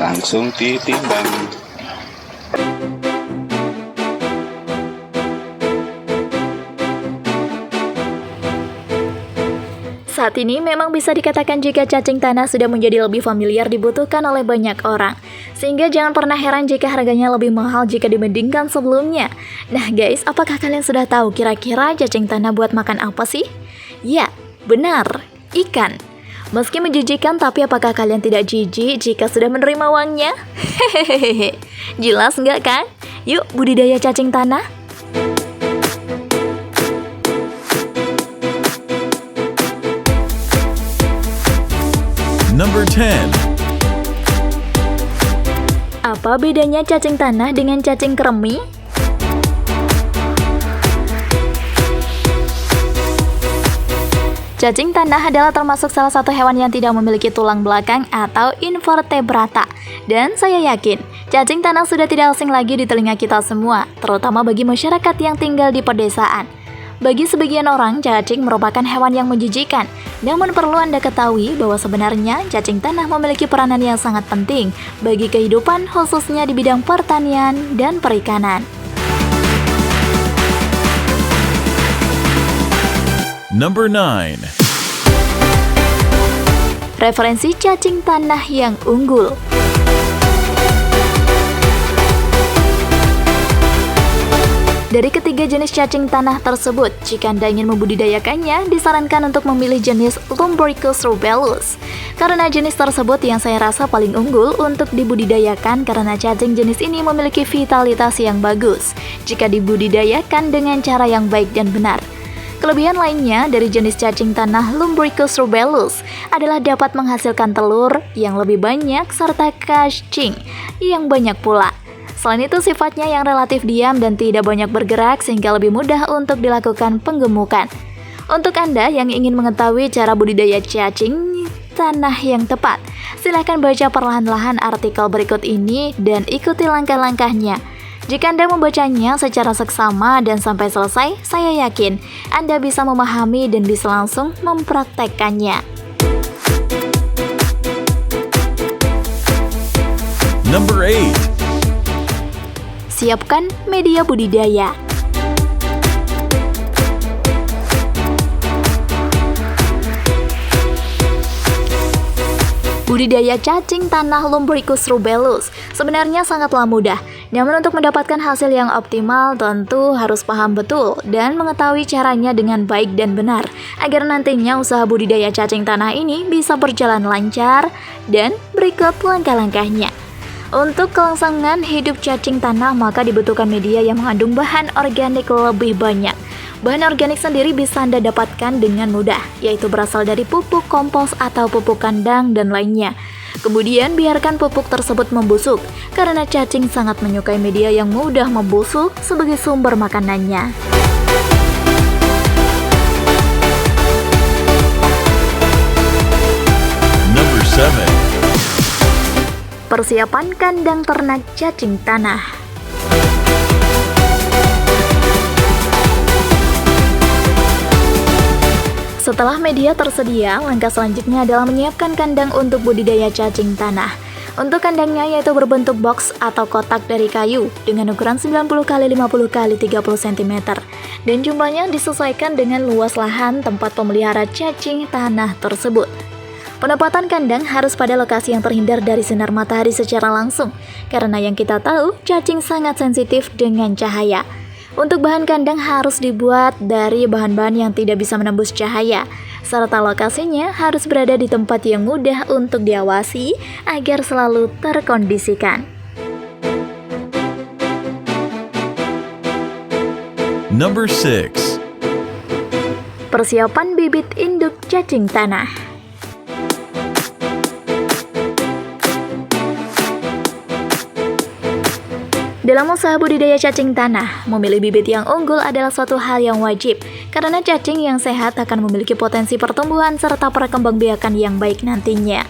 langsung ditimbang. Saat ini memang bisa dikatakan jika cacing tanah sudah menjadi lebih familiar dibutuhkan oleh banyak orang. Sehingga jangan pernah heran jika harganya lebih mahal jika dibandingkan sebelumnya. Nah guys, apakah kalian sudah tahu kira-kira cacing tanah buat makan apa sih? Ya, benar, ikan. Meski menjijikan, tapi apakah kalian tidak jijik jika sudah menerima uangnya? Hehehe, jelas nggak kan? Yuk budidaya cacing tanah. Number 10. Apa bedanya cacing tanah dengan cacing kremi? Cacing tanah adalah termasuk salah satu hewan yang tidak memiliki tulang belakang atau invertebrata. Dan saya yakin, cacing tanah sudah tidak asing lagi di telinga kita semua, terutama bagi masyarakat yang tinggal di pedesaan. Bagi sebagian orang, cacing merupakan hewan yang menjijikan. Namun perlu Anda ketahui bahwa sebenarnya cacing tanah memiliki peranan yang sangat penting bagi kehidupan, khususnya di bidang pertanian dan perikanan. Number 9. Referensi cacing tanah yang unggul. Dari ketiga jenis cacing tanah tersebut, jika Anda ingin membudidayakannya, disarankan untuk memilih jenis Lumbricus rubellus. Karena jenis tersebut yang saya rasa paling unggul untuk dibudidayakan karena cacing jenis ini memiliki vitalitas yang bagus jika dibudidayakan dengan cara yang baik dan benar. Kelebihan lainnya dari jenis cacing tanah Lumbricus rubellus adalah dapat menghasilkan telur yang lebih banyak serta cacing yang banyak pula. Selain itu sifatnya yang relatif diam dan tidak banyak bergerak sehingga lebih mudah untuk dilakukan penggemukan. Untuk Anda yang ingin mengetahui cara budidaya cacing tanah yang tepat, silahkan baca perlahan-lahan artikel berikut ini dan ikuti langkah-langkahnya. Jika Anda membacanya secara seksama dan sampai selesai, saya yakin Anda bisa memahami dan bisa langsung mempraktekkannya. Number 8. Siapkan media budidaya. Budidaya cacing tanah Lumbricus rubellus sebenarnya sangatlah mudah. Namun untuk mendapatkan hasil yang optimal tentu harus paham betul dan mengetahui caranya dengan baik dan benar agar nantinya usaha budidaya cacing tanah ini bisa berjalan lancar. Dan berikut langkah-langkahnya. Untuk kelangsungan hidup cacing tanah maka dibutuhkan media yang mengandung bahan organik lebih banyak. Bahan organik sendiri bisa Anda dapatkan dengan mudah, yaitu berasal dari pupuk kompos atau pupuk kandang dan lainnya. Kemudian biarkan pupuk tersebut membusuk, karena cacing sangat menyukai media yang mudah membusuk sebagai sumber makanannya. Number 7. Persiapan kandang ternak cacing tanah. Setelah media tersedia, langkah selanjutnya adalah menyiapkan kandang untuk budidaya cacing tanah. Untuk kandangnya yaitu berbentuk box atau kotak dari kayu dengan ukuran 90 x 50 x 30 cm dan jumlahnya disesuaikan dengan luas lahan tempat pemelihara cacing tanah tersebut. Penempatan kandang harus pada lokasi yang terhindar dari sinar matahari secara langsung, karena yang kita tahu, cacing sangat sensitif dengan cahaya. Untuk bahan kandang harus dibuat dari bahan-bahan yang tidak bisa menembus cahaya, serta lokasinya harus berada di tempat yang mudah untuk diawasi agar selalu terkondisikan. Number 6. Persiapan bibit induk cacing tanah. Dalam usaha budidaya cacing tanah, memilih bibit yang unggul adalah suatu hal yang wajib, karena cacing yang sehat akan memiliki potensi pertumbuhan serta perkembangbiakan yang baik nantinya.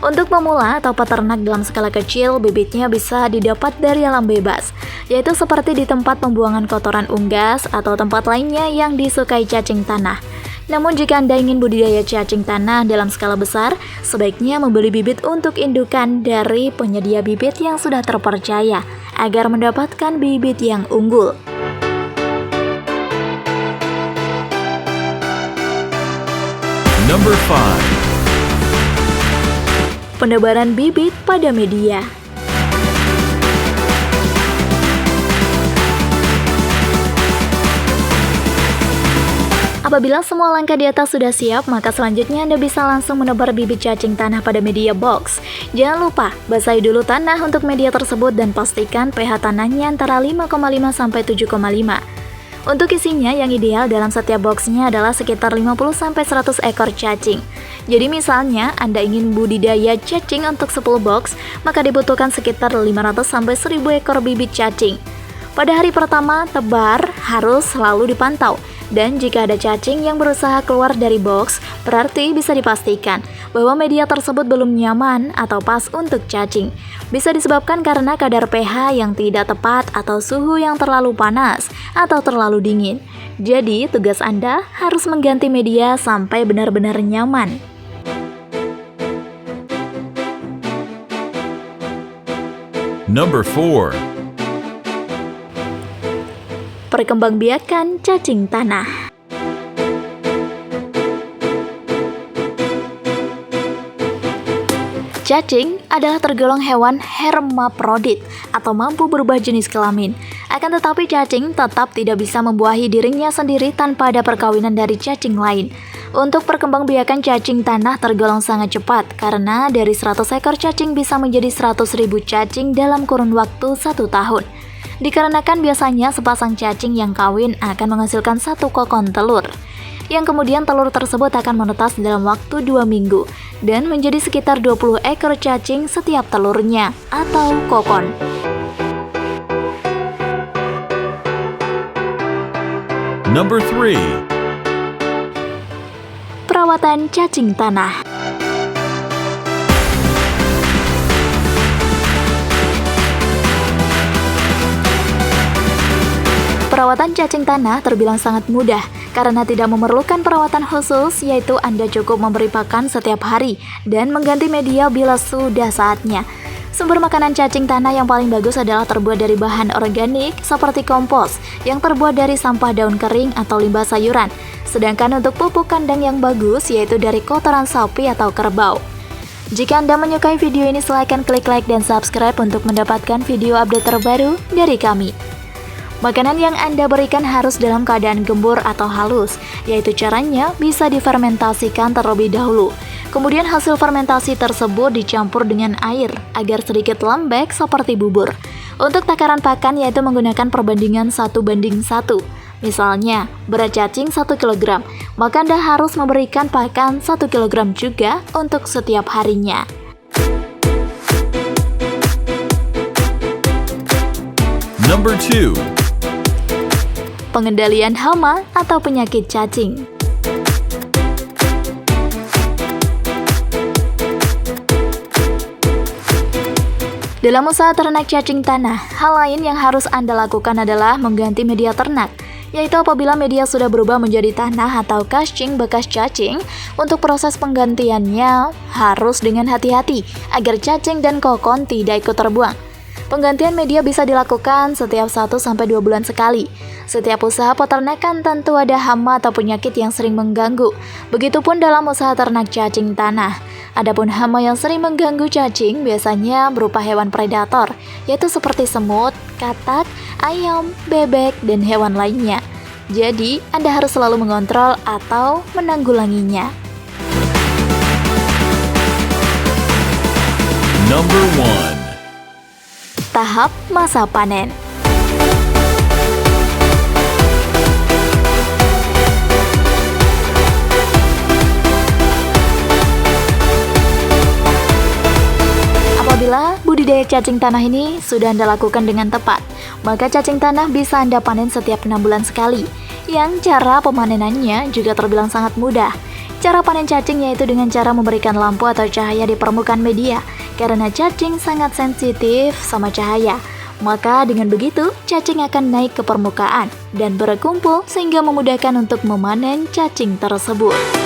Untuk pemula atau peternak dalam skala kecil, bibitnya bisa didapat dari alam bebas, yaitu seperti di tempat pembuangan kotoran unggas atau tempat lainnya yang disukai cacing tanah. Namun jika Anda ingin budidaya cacing tanah dalam skala besar, sebaiknya membeli bibit untuk indukan dari penyedia bibit yang sudah terpercaya agar mendapatkan bibit yang unggul. Number 5. Penebaran bibit pada media. Apabila semua langkah di atas sudah siap, maka selanjutnya Anda bisa langsung menebar bibit cacing tanah pada media box. Jangan lupa, basahi dulu tanah untuk media tersebut dan pastikan pH tanahnya antara 5,5 sampai 7,5. Untuk isinya yang ideal dalam setiap boxnya adalah sekitar 50-100 ekor cacing. Jadi misalnya Anda ingin budidaya cacing untuk 10 box, maka dibutuhkan sekitar 500-1000 ekor bibit cacing. Pada hari pertama, tebar harus selalu dipantau. Dan jika ada cacing yang berusaha keluar dari box, berarti bisa dipastikan bahwa media tersebut belum nyaman atau pas untuk cacing. Bisa disebabkan karena kadar pH yang tidak tepat atau suhu yang terlalu panas atau terlalu dingin. Jadi, tugas Anda harus mengganti media sampai benar-benar nyaman. Number 4. Perkembangbiakan cacing tanah. Cacing adalah tergolong hewan hermaprodit atau mampu berubah jenis kelamin. Akan tetapi cacing tetap tidak bisa membuahi dirinya sendiri tanpa ada perkawinan dari cacing lain. Untuk perkembangbiakan cacing tanah tergolong sangat cepat karena dari 100 ekor cacing bisa menjadi 100.000 cacing dalam kurun waktu 1 tahun. Dikarenakan biasanya sepasang cacing yang kawin akan menghasilkan 1 kokon telur, yang kemudian telur tersebut akan menetas dalam waktu 2 minggu dan menjadi sekitar 20 ekor cacing setiap telurnya atau kokon. Number 3. Perawatan cacing tanah. Perawatan cacing tanah terbilang sangat mudah karena tidak memerlukan perawatan khusus, yaitu Anda cukup memberi pakan setiap hari dan mengganti media bila sudah saatnya. Sumber makanan cacing tanah yang paling bagus adalah terbuat dari bahan organik seperti kompos yang terbuat dari sampah daun kering atau limbah sayuran. Sedangkan untuk pupuk kandang yang bagus yaitu dari kotoran sapi atau kerbau. Jika Anda menyukai video ini, silahkan klik like dan subscribe untuk mendapatkan video update terbaru dari kami. Makanan yang Anda berikan harus dalam keadaan gembur atau halus, yaitu caranya bisa difermentasikan terlebih dahulu. Kemudian hasil fermentasi tersebut dicampur dengan air agar sedikit lembek seperti bubur. Untuk takaran pakan yaitu menggunakan perbandingan 1:1. Misalnya, berat cacing 1 kg, maka Anda harus memberikan pakan 1 kg juga untuk setiap harinya. Number 2. Pengendalian hama atau penyakit cacing. Dalam usaha ternak cacing tanah, hal lain yang harus Anda lakukan adalah mengganti media ternak, yaitu apabila media sudah berubah menjadi tanah atau kascing bekas cacing. Untuk proses penggantiannya harus dengan hati-hati agar cacing dan kokon tidak ikut terbuang. Penggantian media bisa dilakukan setiap 1-2 bulan sekali. Setiap usaha peternakan tentu ada hama atau penyakit yang sering mengganggu. Begitupun dalam usaha ternak cacing tanah. Adapun hama yang sering mengganggu cacing biasanya berupa hewan predator, yaitu seperti semut, katak, ayam, bebek, dan hewan lainnya. Jadi, Anda harus selalu mengontrol atau menanggulanginya. Number 1. Tahap masa panen. Apabila budidaya cacing tanah ini sudah Anda lakukan dengan tepat, maka cacing tanah bisa Anda panen setiap 6 bulan sekali. Yang cara pemanenannya juga terbilang sangat mudah. Cara panen cacing yaitu dengan cara memberikan lampu atau cahaya di permukaan media, karena cacing sangat sensitif sama cahaya. Maka dengan begitu, cacing akan naik ke permukaan dan berkumpul sehingga memudahkan untuk memanen cacing tersebut.